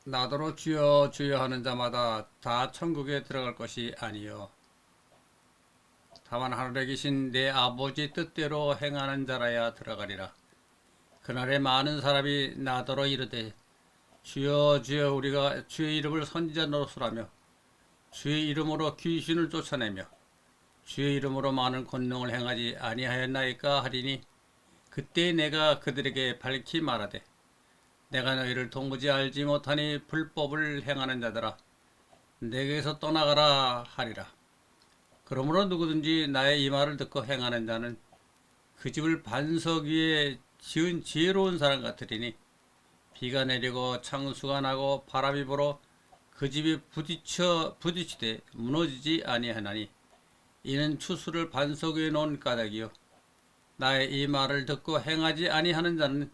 나더러 주여 주여 하는 자마다 다 천국에 들어갈 것이 아니요 다만 하늘에 계신 내 아버지 뜻대로 행하는 자라야 들어가리라. 그날에 많은 사람이 나더러 이르되 주여 주여 우리가 주의 이름을 선지자 노릇하며 주의 이름으로 귀신을 쫓아내며 주의 이름으로 많은 권능을 행하지 아니하였나이까 하리니 그때 내가 그들에게 밝히 말하되 내가 너희를 도무지 알지 못하니 불법을 행하는 자들아 내게서 떠나가라 하리라. 그러므로 누구든지 나의 이 말을 듣고 행하는 자는 그 집을 반석 위에 지은 지혜로운 사람 같으리니 비가 내리고 창수가 나고 바람이 불어 그 집이 부딪히되 무너지지 아니하나니 이는 추수를 반석 위에 놓은 까닭이요 나의 이 말을 듣고 행하지 아니하는 자는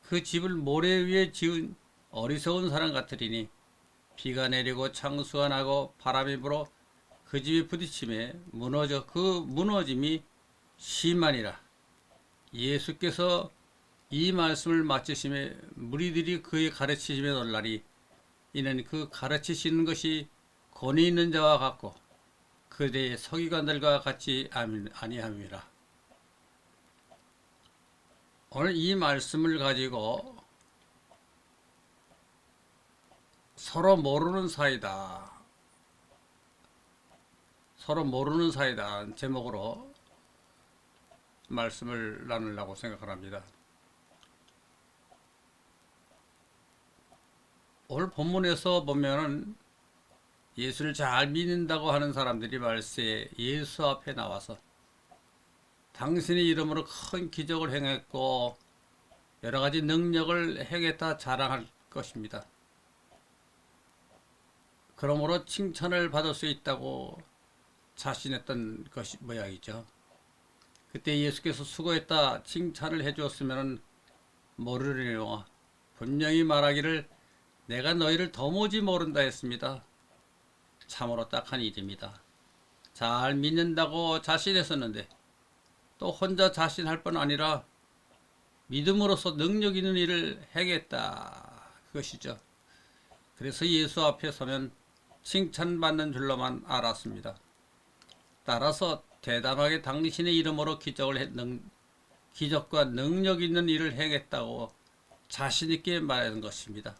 그 집을 모래 위에 지은 어리석은 사람 같으리니 비가 내리고 창수가 나고 바람이 불어 그 집이 부딪힘에 무너져 그 무너짐이 심하니라. 예수께서 이 말씀을 마치심에 무리들이 그의 가르치심에 놀라니 이는 그 가르치시는 것이 권위 있는 자와 같고 그들의 서기관들과 같이 아니함이라. 오늘 이 말씀을 가지고 서로 모르는 사이다. 서로 모르는 사이다. 제목으로 말씀을 나누려고 생각을 합니다. 오늘 본문에서 보면은 예수를 잘 믿는다고 하는 사람들이 말세에 예수 앞에 나와서 당신의 이름으로 큰 기적을 행했고 여러 가지 능력을 행했다 자랑할 것입니다. 그러므로 칭찬을 받을 수 있다고 자신했던 것이 모양이죠. 그때 예수께서 수고했다 칭찬을 해주었으면 모르려니와 분명히 말하기를 내가 너희를 도무지 모른다 했습니다. 참으로 딱한 일입니다. 잘 믿는다고 자신했었는데 또 혼자 자신할 뿐 아니라 믿음으로써 능력 있는 일을 행했다. 그것이죠. 그래서 예수 앞에 서면 칭찬받는 줄로만 알았습니다. 따라서 대담하게 당신의 이름으로 기적과 능력 있는 일을 행했다고 자신있게 말하는 것입니다.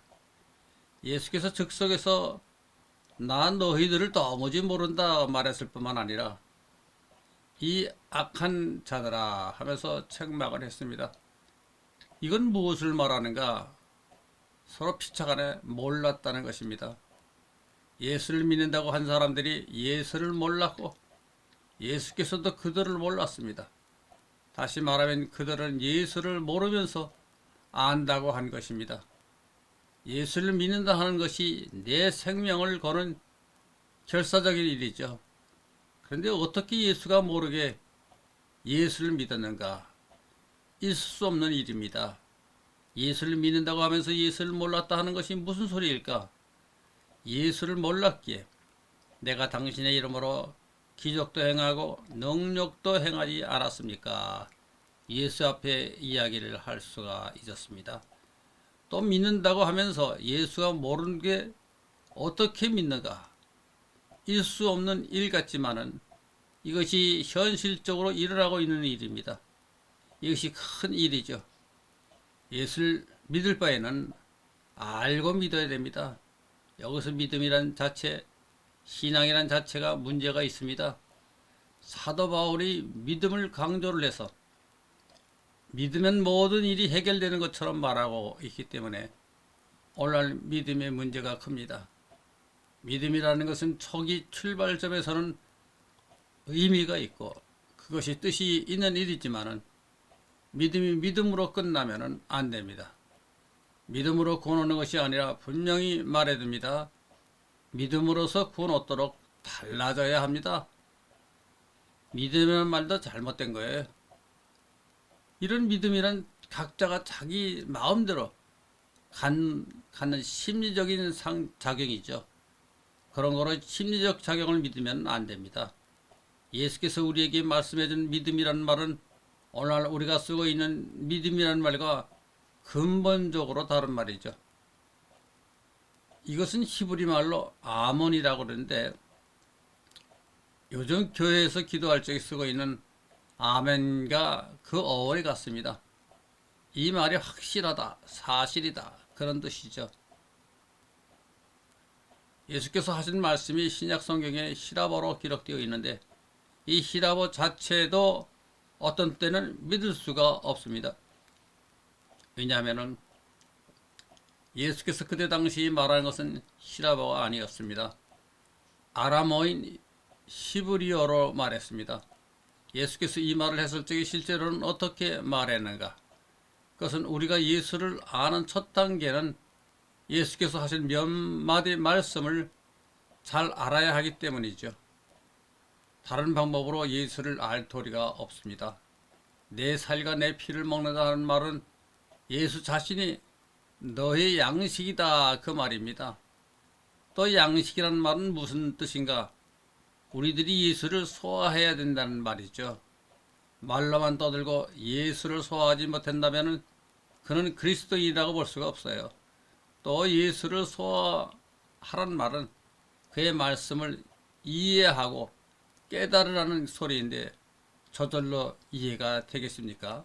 예수께서 즉석에서 나 너희들을 도무지 모른다 말했을 뿐만 아니라 이 악한 자들아 하면서 책망을 했습니다. 이건 무엇을 말하는가? 서로 피차간에 몰랐다는 것입니다. 예수를 믿는다고 한 사람들이 예수를 몰랐고 예수께서도 그들을 몰랐습니다. 다시 말하면 그들은 예수를 모르면서 안다고 한 것입니다. 예수를 믿는다 하는 것이 내 생명을 거는 결사적인 일이죠. 그런데 어떻게 예수가 모르게 예수를 믿었는가? 있을 수 없는 일입니다. 예수를 믿는다고 하면서 예수를 몰랐다 하는 것이 무슨 소리일까? 예수를 몰랐기에 내가 당신의 이름으로 기적도 행하고 능력도 행하지 않았습니까? 예수 앞에 이야기를 할 수가 있었습니다. 또 믿는다고 하면서 예수가 모르는 게 어떻게 믿는가? 있을 수 없는 일 같지만은 이것이 현실적으로 일어나고 있는 일입니다. 이것이 큰 일이죠. 예수를 믿을 바에는 알고 믿어야 됩니다. 여기서 믿음이란 자체, 신앙이란 자체가 문제가 있습니다. 사도 바울이 믿음을 강조를 해서 믿으면 모든 일이 해결되는 것처럼 말하고 있기 때문에 오늘날 믿음의 문제가 큽니다. 믿음이라는 것은 초기 출발점에서는 의미가 있고 그것이 뜻이 있는 일이지만은 믿음이 믿음으로 끝나면은 안 됩니다. 믿음으로 구원 얻는 것이 아니라 분명히 말해둡니다. 믿음으로서 구원 얻도록 달라져야 합니다. 믿음이라는 말도 잘못된 거예요. 이런 믿음이란 각자가 자기 마음대로 갖는 심리적인 작용이죠. 그런 거로 심리적 작용을 믿으면 안 됩니다. 예수께서 우리에게 말씀해준 믿음이라는 말은 오늘날 우리가 쓰고 있는 믿음이라는 말과 근본적으로 다른 말이죠. 이것은 히브리 말로 아몬이라고 그러는데 요즘 교회에서 기도할 적에 쓰고 있는 아멘과 그 어원이 같습니다. 이 말이 확실하다, 사실이다 그런 뜻이죠. 예수께서 하신 말씀이 신약 성경에 히라보로 기록되어 있는데 이 히라보 자체도 어떤 때는 믿을 수가 없습니다. 왜냐하면 예수께서 그때 당시 말하는 것은 히라보가 아니었습니다. 아람어인 히브리어로 말했습니다. 예수께서 이 말을 했을 적에 실제로는 어떻게 말했는가? 그것은 우리가 예수를 아는 첫 단계는 예수께서 하신 몇 마디 말씀을 잘 알아야 하기 때문이죠. 다른 방법으로 예수를 알 도리가 없습니다. 내 살과 내 피를 먹는다는 말은 예수 자신이 너의 양식이다 그 말입니다. 또 양식이란 말은 무슨 뜻인가? 우리들이 예수를 소화해야 된다는 말이죠. 말로만 떠들고 예수를 소화하지 못한다면 그는 그리스도인이라고 볼 수가 없어요. 또 예수를 소화하란 말은 그의 말씀을 이해하고 깨달으라는 소리인데 저절로 이해가 되겠습니까?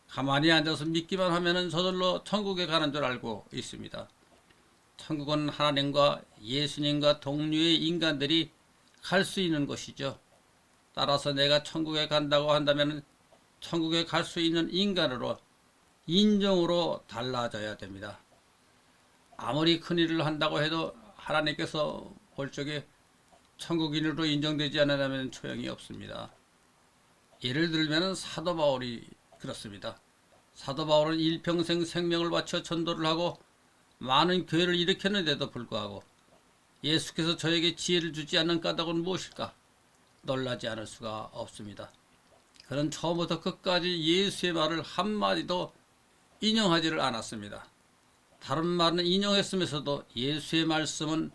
가만히 앉아서 믿기만 하면 저절로 천국에 가는 줄 알고 있습니다. 천국은 하나님과 예수님과 동류의 인간들이 갈 수 있는 곳이죠. 따라서 내가 천국에 간다고 한다면 천국에 갈 수 있는 인간으로 인정으로 달라져야 됩니다. 아무리 큰 일을 한다고 해도 하나님께서 볼 적에 천국인으로 인정되지 않으면 소용이 없습니다. 예를 들면 사도 바울이 그렇습니다. 사도 바울은 일평생 생명을 바쳐 전도를 하고 많은 교회를 일으켰는데도 불구하고 예수께서 저에게 지혜를 주지 않는 까닭은 무엇일까? 놀라지 않을 수가 없습니다. 그는 처음부터 끝까지 예수의 말을 한마디도 인용하지를 않았습니다. 다른 말은 인용했으면서도 예수의 말씀은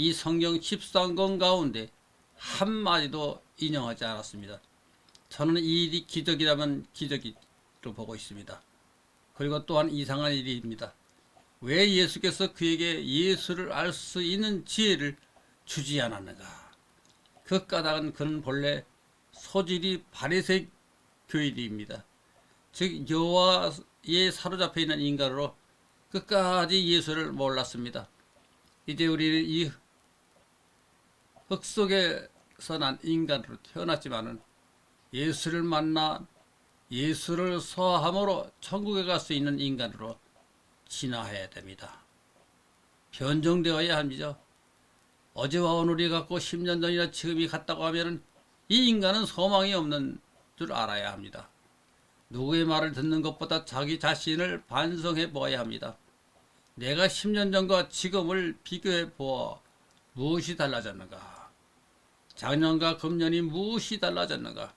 이 성경 13권 가운데 한마디도 인용하지 않았습니다. 저는 이 일이 기적이라면 기적으로 보고 있습니다. 그리고 또한 이상한 일입니다. 왜 예수께서 그에게 예수를 알 수 있는 지혜를 주지 않았는가? 그 까닭은 그는 본래 소질이 바리새 교인입니다. 즉 여호와에 사로잡혀 있는 인간으로 끝까지 예수를 몰랐습니다. 이제 우리는 이 흙 속에서 난 인간으로 태어났지만은 예수를 만나 예수를 소화함으로 천국에 갈 수 있는 인간으로 진화해야 됩니다. 변종되어야 합니다. 어제와 오늘이 같고 10년 전이나 지금이 같다고 하면 이 인간은 소망이 없는 줄 알아야 합니다. 누구의 말을 듣는 것보다 자기 자신을 반성해 보아야 합니다. 내가 10년 전과 지금을 비교해 보아 무엇이 달라졌는가? 작년과 금년이 무엇이 달라졌는가?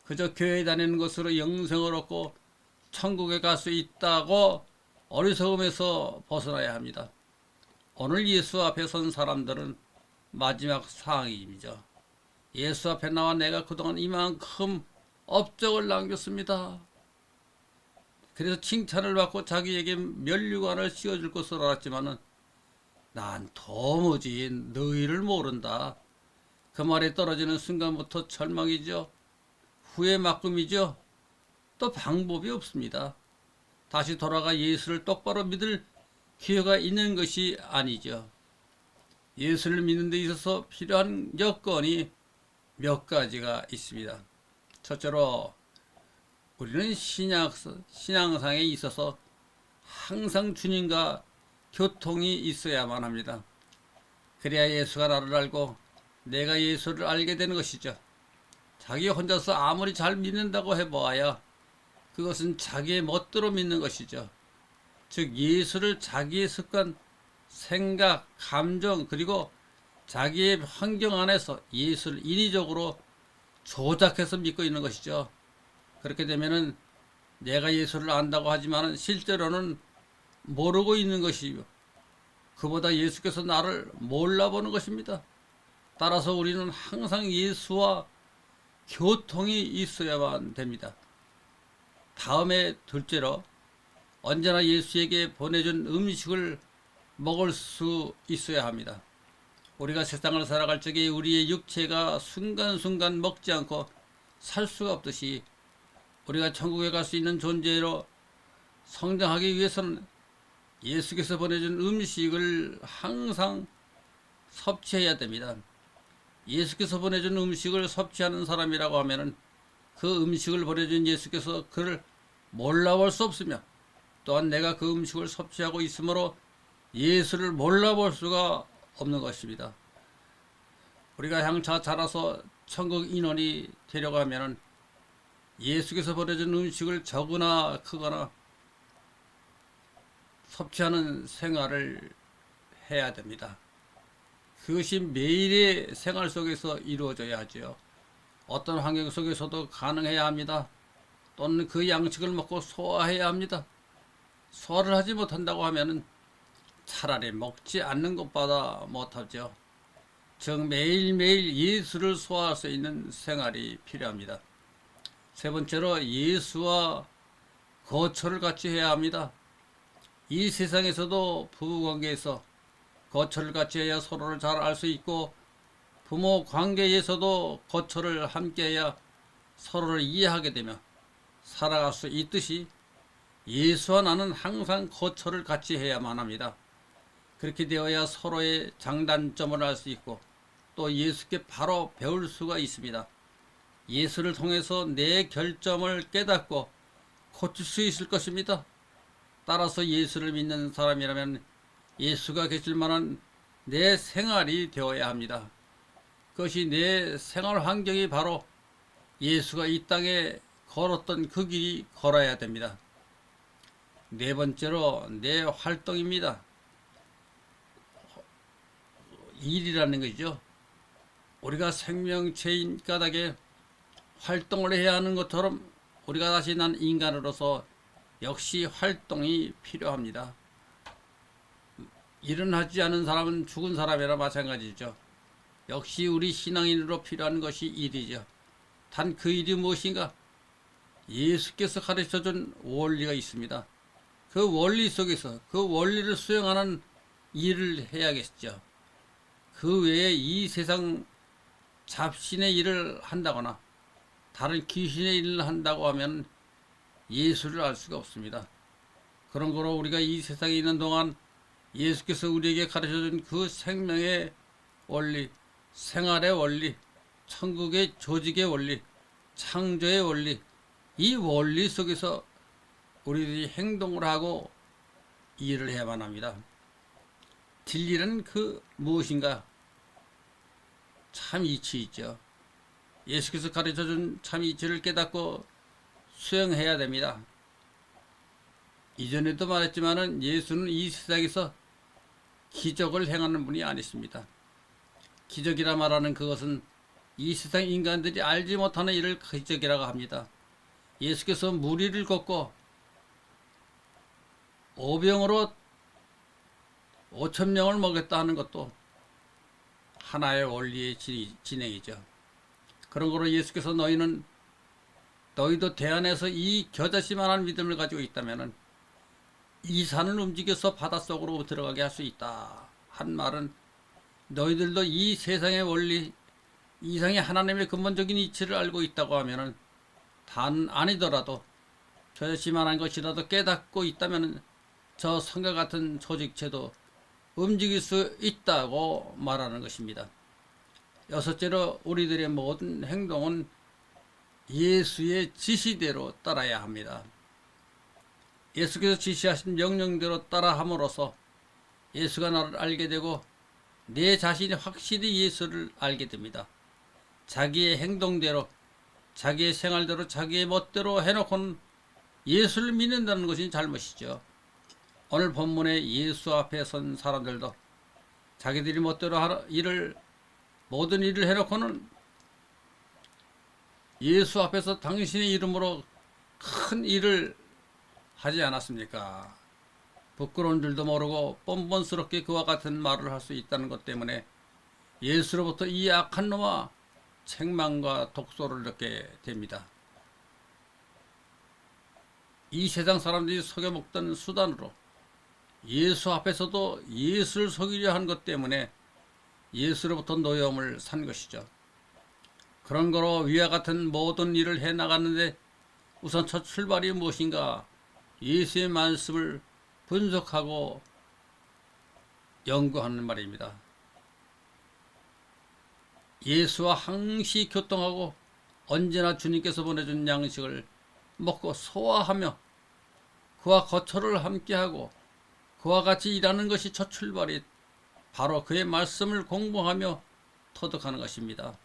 그저 교회 다니는 것으로 영생을 얻고 천국에 갈 수 있다고 어리석음에서 벗어나야 합니다. 오늘 예수 앞에 선 사람들은 마지막 상황입니다. 예수 앞에 나와 내가 그동안 이만큼 업적을 남겼습니다. 그래서 칭찬을 받고 자기에게 면류관을 씌워줄 것을 알았지만은 난 도무지 너희를 모른다. 그 말에 떨어지는 순간부터 절망이죠. 후회 막음이죠. 또 방법이 없습니다. 다시 돌아가 예수를 똑바로 믿을 기회가 있는 것이 아니죠. 예수를 믿는 데 있어서 필요한 여건이 몇 가지가 있습니다. 첫째로 우리는 신앙상에 있어서 항상 주님과 교통이 있어야만 합니다. 그래야 예수가 나를 알고 내가 예수를 알게 되는 것이죠. 자기 혼자서 아무리 잘 믿는다고 해보아야 그것은 자기의 멋대로 믿는 것이죠. 즉 예수를 자기의 습관, 생각, 감정 그리고 자기의 환경 안에서 예수를 인위적으로 조작해서 믿고 있는 것이죠. 그렇게 되면은 내가 예수를 안다고 하지만 실제로는 모르고 있는 것이요. 그보다 예수께서 나를 몰라보는 것입니다. 따라서 우리는 항상 예수와 교통이 있어야만 됩니다. 다음에 둘째로 언제나 예수에게 보내준 음식을 먹을 수 있어야 합니다. 우리가 세상을 살아갈 적에 우리의 육체가 순간순간 먹지 않고 살 수가 없듯이 우리가 천국에 갈 수 있는 존재로 성장하기 위해서는 예수께서 보내준 음식을 항상 섭취해야 됩니다. 예수께서 보내준 음식을 섭취하는 사람이라고 하면은 그 음식을 보내준 예수께서 그를 몰라볼 수 없으며 또한 내가 그 음식을 섭취하고 있으므로 예수를 몰라볼 수가 없는 것입니다. 우리가 향차 자라서 천국 인원이 되려고 하면은 예수께서 보내준 음식을 적으나 크거나 섭취하는 생활을 해야 됩니다. 그것이 매일의 생활 속에서 이루어져야 하죠. 어떤 환경 속에서도 가능해야 합니다. 또는 그 양식을 먹고 소화해야 합니다. 소화를 하지 못한다고 하면은 차라리 먹지 않는 것보다 못하죠. 즉 매일매일 예수를 소화할 수 있는 생활이 필요합니다. 세 번째로 예수와 거처를 같이 해야 합니다. 이 세상에서도 부부관계에서 거처를 같이 해야 서로를 잘 알 수 있고 부모 관계에서도 거처를 함께해야 서로를 이해하게 되며 살아갈 수 있듯이 예수와 나는 항상 거처를 같이 해야만 합니다. 그렇게 되어야 서로의 장단점을 알 수 있고 또 예수께 바로 배울 수가 있습니다. 예수를 통해서 내 결점을 깨닫고 고칠 수 있을 것입니다. 따라서 예수를 믿는 사람이라면 예수가 계실 만한 내 생활이 되어야 합니다. 그것이 내 생활 환경이 바로 예수가 이 땅에 걸었던 그 길이 걸어야 됩니다. 네 번째로 내 활동입니다. 일이라는 것이죠. 우리가 생명체인 까닭에 활동을 해야 하는 것처럼 우리가 다시 난 인간으로서 역시 활동이 필요합니다. 일은 하지 않은 사람은 죽은 사람이라 마찬가지죠. 역시 우리 신앙인으로 필요한 것이 일이죠. 단 그 일이 무엇인가? 예수께서 가르쳐준 원리가 있습니다. 그 원리 속에서 그 원리를 수행하는 일을 해야겠죠. 그 외에 이 세상 잡신의 일을 한다거나 다른 귀신의 일을 한다고 하면 예수를 알 수가 없습니다. 그런 거로 우리가 이 세상에 있는 동안 예수께서 우리에게 가르쳐준 그 생명의 원리, 생활의 원리, 천국의 조직의 원리, 창조의 원리, 이 원리 속에서 우리들이 행동을 하고 일을 해야만 합니다. 진리는 그 무엇인가? 참 이치 있죠. 예수께서 가르쳐준 참 이치를 깨닫고 수행해야 됩니다. 이전에도 말했지만은 예수는 이 세상에서 기적을 행하는 분이 아니십니다. 기적이라 말하는 그것은 이 세상 인간들이 알지 못하는 일을 기적이라고 합니다. 예수께서 무리를 걷고 오병으로 5,000명을 먹였다 하는 것도 하나의 원리의 진행이죠. 그런 거로 예수께서 너희도 대안에서 이 겨자씨만한 믿음을 가지고 있다면 이 산을 움직여서 바닷속으로 들어가게 할 수 있다 한 말은 너희들도 이 세상의 원리, 이상의 하나님의 근본적인 이치를 알고 있다고 하면은 단 아니더라도 겨자씨만한 것이라도 깨닫고 있다면 저 성과 같은 조직체도 움직일 수 있다고 말하는 것입니다. 여섯째로 우리들의 모든 행동은 예수의 지시대로 따라야 합니다. 예수께서 지시하신 명령대로 따라함으로써 예수가 나를 알게 되고 내 자신이 확실히 예수를 알게 됩니다. 자기의 행동대로, 자기의 생활대로, 자기의 멋대로 해놓고는 예수를 믿는다는 것이 잘못이죠. 오늘 본문에 예수 앞에 선 사람들도 자기들이 멋대로 모든 일을 해놓고는 예수 앞에서 당신의 이름으로 큰 일을 하지 않았습니까? 부끄러운 줄도 모르고 뻔뻔스럽게 그와 같은 말을 할 수 있다는 것 때문에 예수로부터 이 악한 놈아 책망과 독소를 듣게 됩니다. 이 세상 사람들이 속여먹던 수단으로 예수 앞에서도 예수를 속이려 한 것 때문에 예수로부터 노여움을 산 것이죠. 그런 거로 위와 같은 모든 일을 해 나가는데 우선 첫 출발이 무엇인가? 예수의 말씀을 분석하고 연구하는 말입니다. 예수와 항시 교통하고 언제나 주님께서 보내준 양식을 먹고 소화하며 그와 거처를 함께하고 그와 같이 일하는 것이 첫 출발이 바로 그의 말씀을 공부하며 터득하는 것입니다.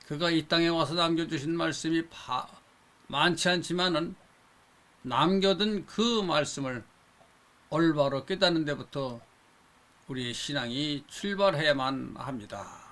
그가 이 땅에 와서 남겨주신 말씀이 많지 않지만은 남겨둔 그 말씀을 올바로 깨닫는 데부터 우리의 신앙이 출발해야만 합니다.